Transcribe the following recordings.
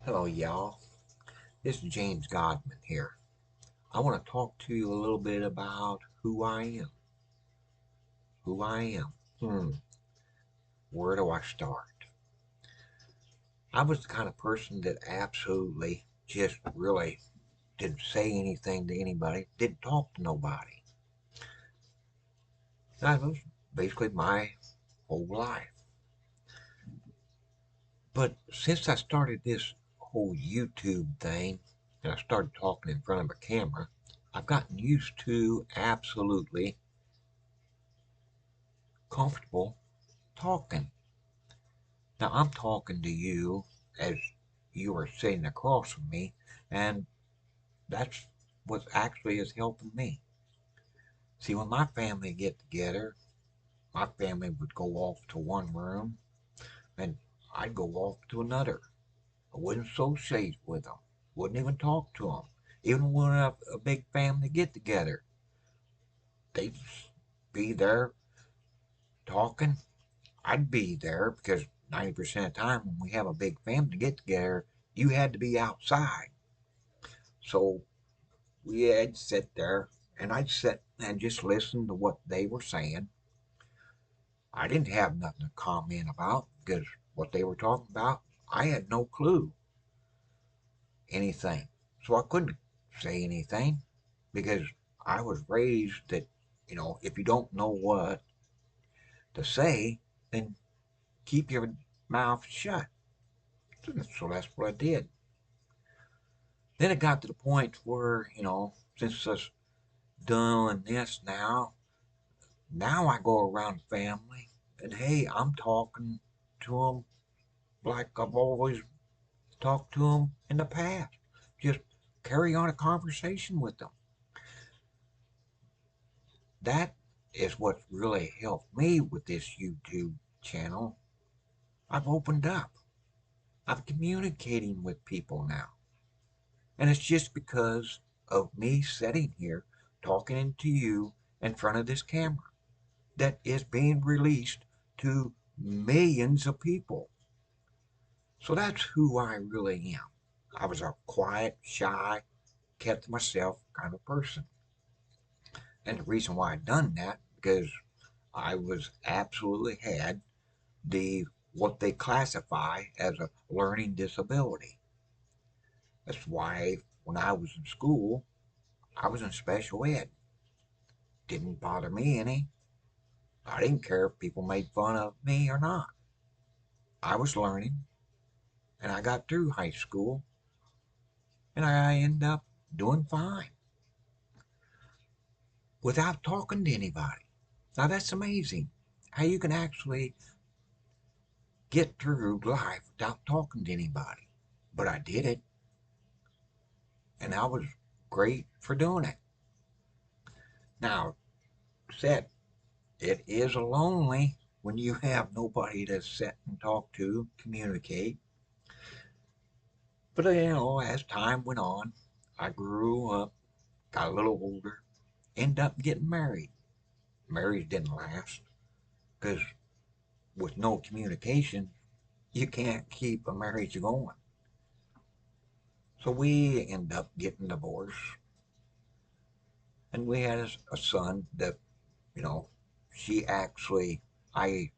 Hello, y'all. This is James Godman here. I want to talk to you a little bit about who I am. Who I am. Where do I start? I was the kind of person that absolutely just really didn't say anything to anybody, didn't talk to nobody. That was basically my whole life. But since I started this whole YouTube thing and I started talking in front of a camera, I've gotten used to absolutely comfortable talking. Now I'm talking to you as you are sitting across from me, and that's what actually is helping me. See, when my family get together, my family would go off to one room, and I'd go off to another. I wouldn't associate with them, wouldn't even talk to them. Even when a big family get together, they'd be there talking. I'd be there because 90% of the time when we have a big family get together, you had to be outside. So we'd sit there and I'd sit and just listen to what they were saying. I didn't have nothing to comment about because what they were talking about, I had no clue anything. So I couldn't say anything because I was raised that, if you don't know what to say, then keep your mouth shut. So that's what I did. Then it got to the point where, since I was doing this now I go around family and hey, I'm talking to them like I've always talked to them in the past. Just carry on a conversation with them. That is what really helped me with this YouTube channel. I've opened up. I'm communicating with people now. And it's just because of me sitting here talking to you in front of this camera that is being released to millions of people. So that's who I really am. I was a quiet, shy, kept to myself kind of person. And the reason why I done that, because I was absolutely had the what they classify as a learning disability. That's why when I was in school, I was in special ed. Didn't bother me any. I didn't care if people made fun of me or not. I was learning and I got through high school and I ended up doing fine without talking to anybody. Now that's amazing how you can actually get through life without talking to anybody. But I did it, and I was great for doing it. Now, said it is lonely when you have nobody to sit and talk to, communicate. But as time went on, I grew up, got a little older, ended up getting married. Marriage didn't last because with no communication, you can't keep a marriage going. So we ended up getting divorced, and we had a son that, you know, she actually, I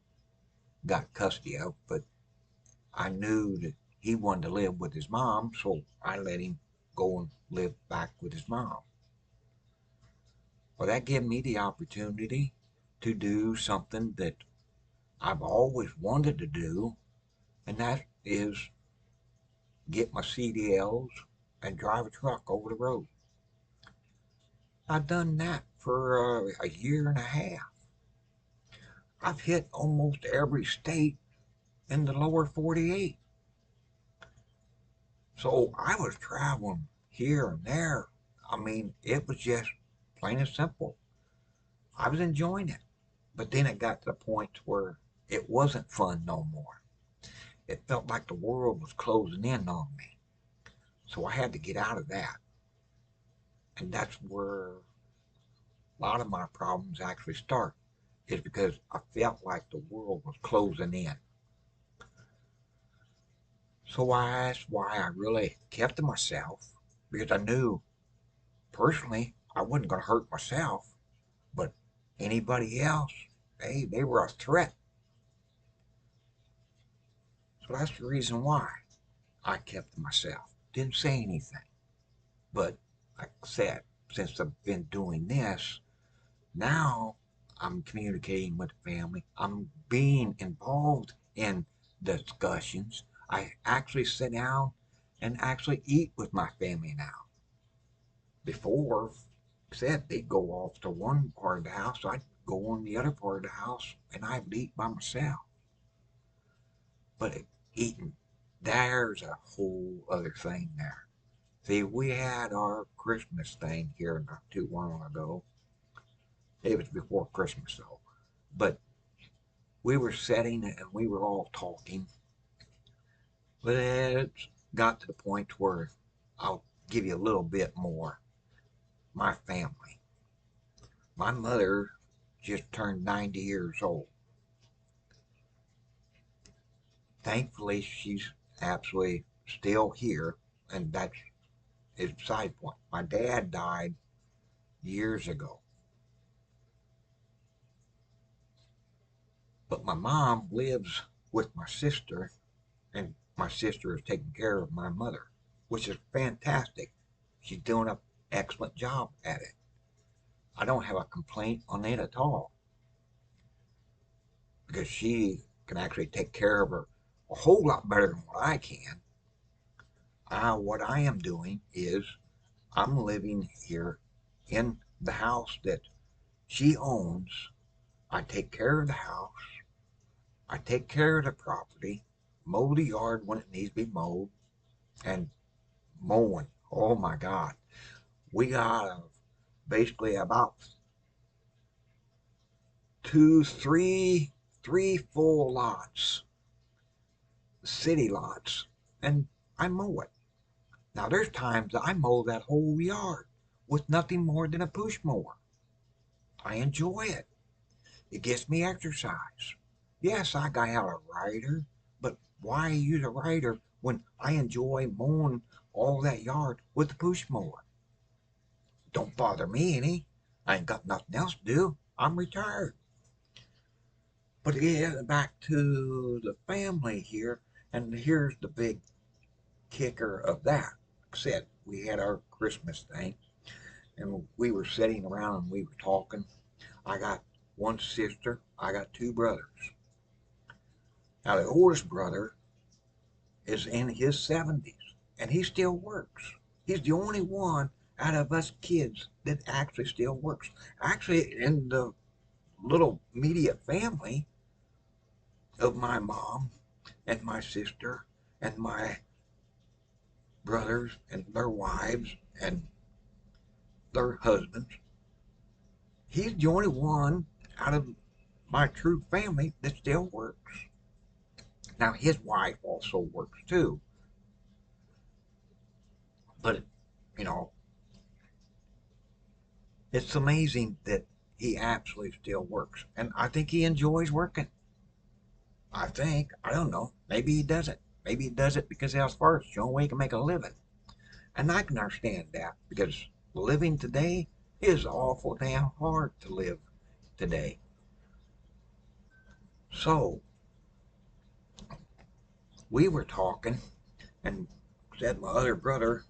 got custody of, but I knew that he wanted to live with his mom, so I let him go and live back with his mom. Well, that gave me the opportunity to do something that I've always wanted to do, and that is get my CDLs and drive a truck over the road. I've done that for a year and a half. I've hit almost every state in the lower 48. So I was traveling here and there. I mean, it was just plain and simple. I was enjoying it. But then it got to the point where it wasn't fun no more. It felt like the world was closing in on me. So I had to get out of that. And that's where a lot of my problems actually start, is because I felt like the world was closing in. So that's why I really kept to myself, because I knew personally I wasn't going to hurt myself, but anybody else, they were a threat. So that's the reason why I kept to myself. Didn't say anything. But like I said, since I've been doing this, now I'm communicating with the family. I'm being involved in discussions. I actually sit down and actually eat with my family now. Before, like I said, they'd go off to one part of the house, I'd go on the other part of the house, and I'd eat by myself. But eating, there's a whole other thing there. See, we had our Christmas thing here not too long ago. It was before Christmas though. But we were sitting and we were all talking. But it got to the point where I'll give you a little bit more. My family. My mother just turned 90 years old. Thankfully, she's absolutely still here, and that's his side point. My dad died years ago, but my mom lives with my sister, and my sister is taking care of my mother, which is fantastic. She's doing an excellent job at it. I don't have a complaint on it at all because she can actually take care of her a whole lot better than what I can. What I am doing is I'm living here in the house that she owns. I take care of the house. I take care of the property, mow the yard when it needs to be mowed, and mowing. Oh my God. We got basically about three full lots, city lots, and I mow it. Now there's times that I mow that whole yard with nothing more than a push mower. I enjoy it. It gets me exercise. Yes, I got out a rider, but why use a rider when I enjoy mowing all that yard with the push mower? Don't bother me any. I ain't got nothing else to do. I'm retired. But yeah, back to the family here, and here's the big kicker of that. Like I said, we had our Christmas thing, and we were sitting around and we were talking. I got one sister, I got two brothers. Now, the oldest brother is in his 70s, and he still works. He's the only one out of us kids that actually still works. Actually, in the little immediate family of my mom and my sister and my brothers and their wives and their husbands, he's the only one out of my true family that still works. Now, his wife also works too, but you know, it's amazing that he absolutely still works. And I think he enjoys working. I think. I don't know. Maybe he doesn't. Maybe he does it because as far as the only way he can make a living. And I can understand that because living today is awful damn hard to live today. So we were talking and said my other brother,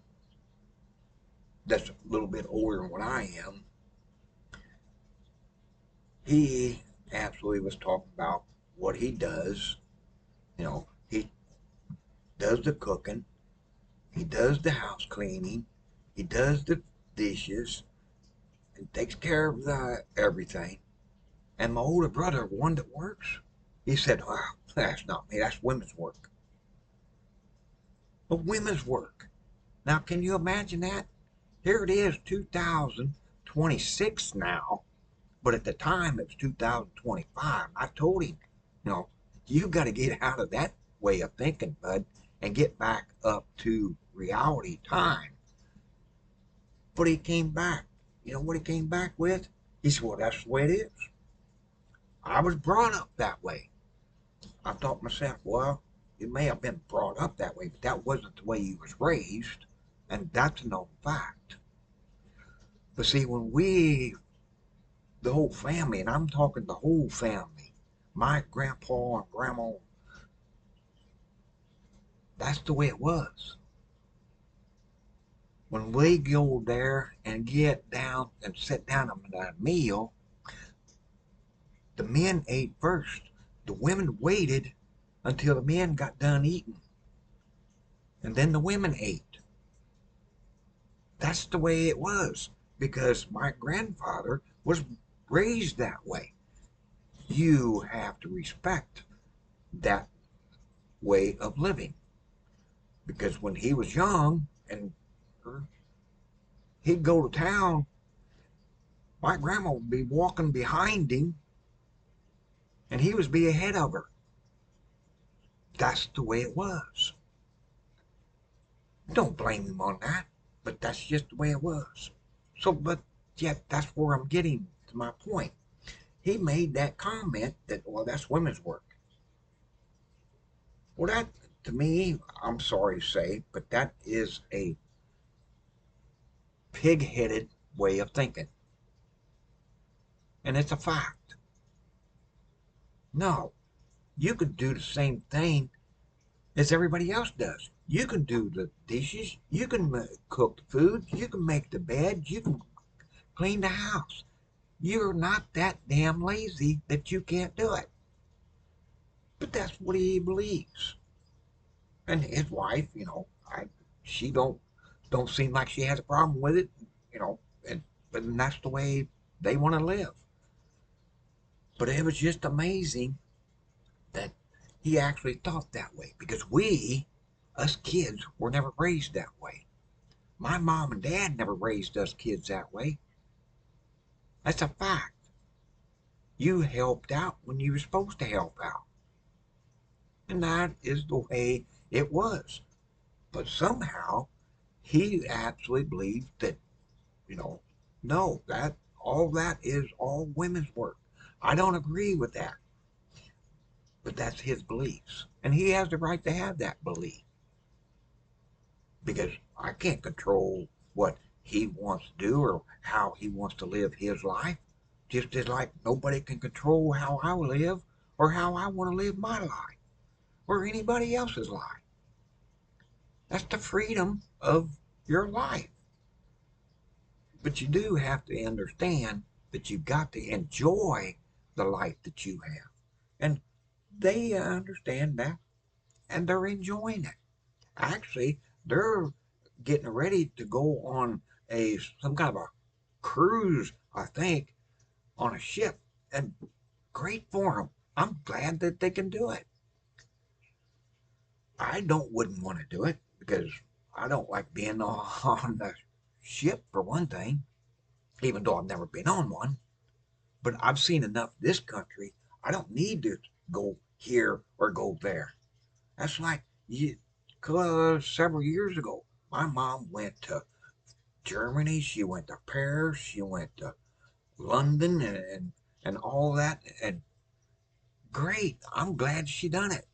that's a little bit older than what I am, he absolutely was talking about what he does. He does the cooking, he does the house cleaning, he does the dishes, and takes care of everything. And my older brother, one that works, he said, "Well, that's not me. That's women's work." But women's work. Now, can you imagine that? Here it is, 2026 now, but at the time it was 2025. I told him, you know, you got to get out of that way of thinking, bud, and get back up to reality time. But he came back. You know what he came back with? He said, "Well, that's the way it is. I was brought up that way." I thought to myself, well, You may have been brought up that way, but that wasn't the way you was raised, and that's a known fact. But see, when the whole family, and I'm talking the whole family, my grandpa and grandma, that's the way it was. When we go there and get down and sit down at a meal, the men ate first. The women waited until the men got done eating, and then the women ate. That's the way it was because my grandfather was raised that way. You have to respect that way of living because when he was young and he'd go to town, my grandma would be walking behind him and he was be ahead of her. That's the way it was. Don't blame him on that, but that's just the way it was. So, but yet that's where I'm getting to my point. He made that comment that, well, that's women's work. Well, that, to me, I'm sorry to say, but that is a pig headed way of thinking. And it's a fact. No, you could do the same thing as everybody else does. You can do the dishes, you can cook the food, you can make the bed, you can clean the house. You're not that damn lazy that you can't do it. But that's what he believes. And his wife, she don't seem like she has a problem with it, you know, and but that's the way they want to live. But it was just amazing that he actually thought that way because us kids, were never raised that way. My mom and dad never raised us kids that way. That's a fact. You helped out when you were supposed to help out. And that is the way it was. But somehow he absolutely believed that, you know, no, that all that is all women's work. I don't agree with that, but that's his beliefs. And he has the right to have that belief because I can't control what he wants to do or how he wants to live his life. Just as like nobody can control how I live or how I want to live my life or anybody else's life. That's the freedom of your life. But you do have to understand that you've got to enjoy the life that you have. And they understand that and they're enjoying it. Actually, they're getting ready to go on a some kind of a cruise, I think, on a ship. And great for them. I'm glad that they can do it. I don't wouldn't want to do it because I don't like being on the ship for one thing, even though I've never been on one. But I've seen enough of this country. I don't need to go here or go there. That's like cause several years ago, my mom went to Germany. She went to Paris. She went to London and all that. And great, I'm glad she done it.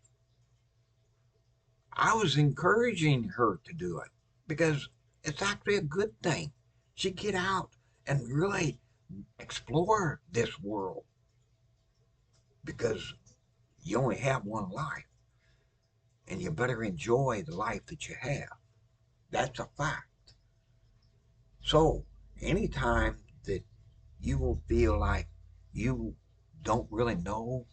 I was encouraging her to do it because it's actually a good thing. She get out and really explore this world because you only have one life and you better enjoy the life that you have. That's a fact. So, anytime that you will feel like you don't really know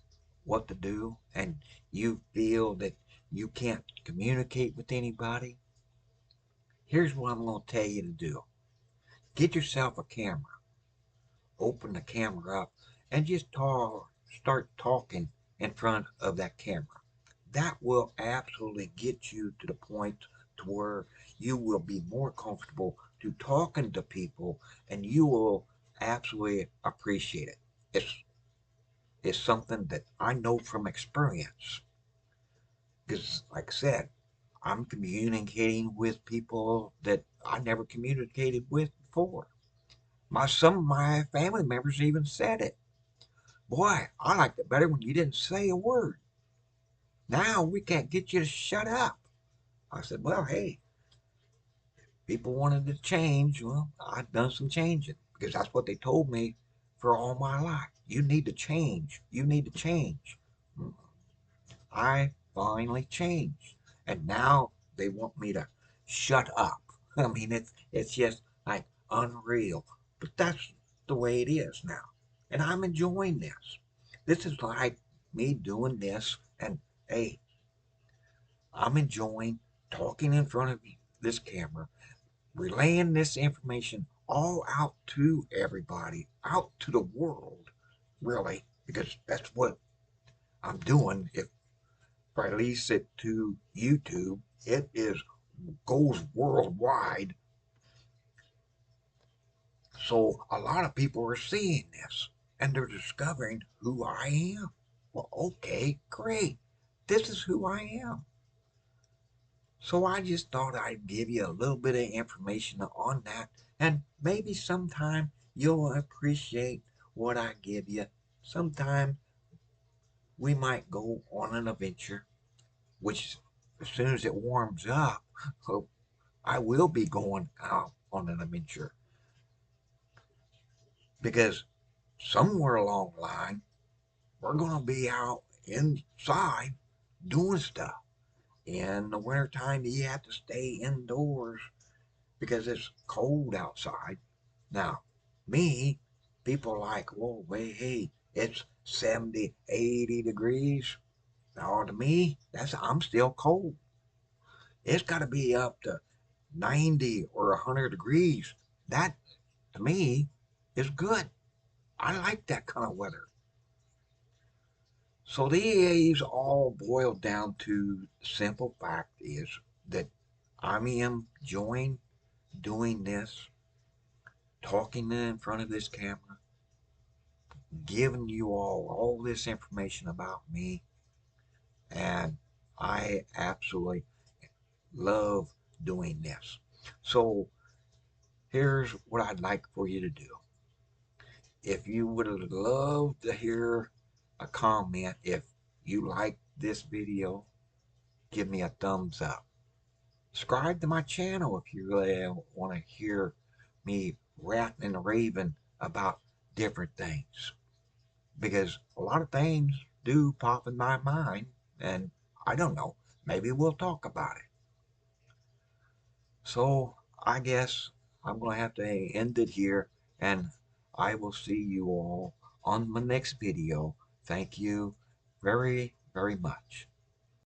what to do and you feel that you can't communicate with anybody, here's what I'm going to tell you to do. Get yourself a camera, open the camera up, and just start talking in front of that camera. That will absolutely get you to the point to where you will be more comfortable to talking to people and you will absolutely appreciate it. It's something that I know from experience because like I said, I'm communicating with people that I never communicated with before. Some of my family members even said it. Boy, I liked it better when you didn't say a word. Now we can't get you to shut up. I said, well, hey, people wanted to change. Well, I've done some changing because that's what they told me for all my life. You need to change. You need to change. I finally changed. And now they want me to shut up. I mean, it's just like unreal. But that's the way it is now. And I'm enjoying this. This is like me doing this. And hey, I'm enjoying talking in front of this camera, relaying this information all out to everybody, out to the world, really, because that's what I'm doing. If I release it to YouTube, it is goes worldwide. So a lot of people are seeing this and they're discovering who I am. Well, okay, great. This is who I am. So I just thought I'd give you a little bit of information on that, and maybe sometime you'll appreciate what I give you. Sometime we might go on an adventure, which as soon as it warms up, I will be going out on an adventure because somewhere along the line, we're going to be out inside doing stuff. In the wintertime, you have to stay indoors because it's cold outside. Now, me, people are like, whoa, wait, hey, it's 70, 80 degrees. Now, to me, I'm still cold. It's got to be up to 90 or 100 degrees. That, to me, is good. I like that kind of weather. So these all boil down to the simple fact is that I am enjoying doing this, talking in front of this camera, giving you all this information about me, and I absolutely love doing this. So here's what I'd like for you to do. If you would love to hear a comment, if you like this video, give me a thumbs up. Subscribe to my channel if you really want to hear me ranting and raving about different things. Because a lot of things do pop in my mind, and I don't know, maybe we'll talk about it. So I guess I'm going to have to end it here, and I will see you all on my next video. Thank you very, very much.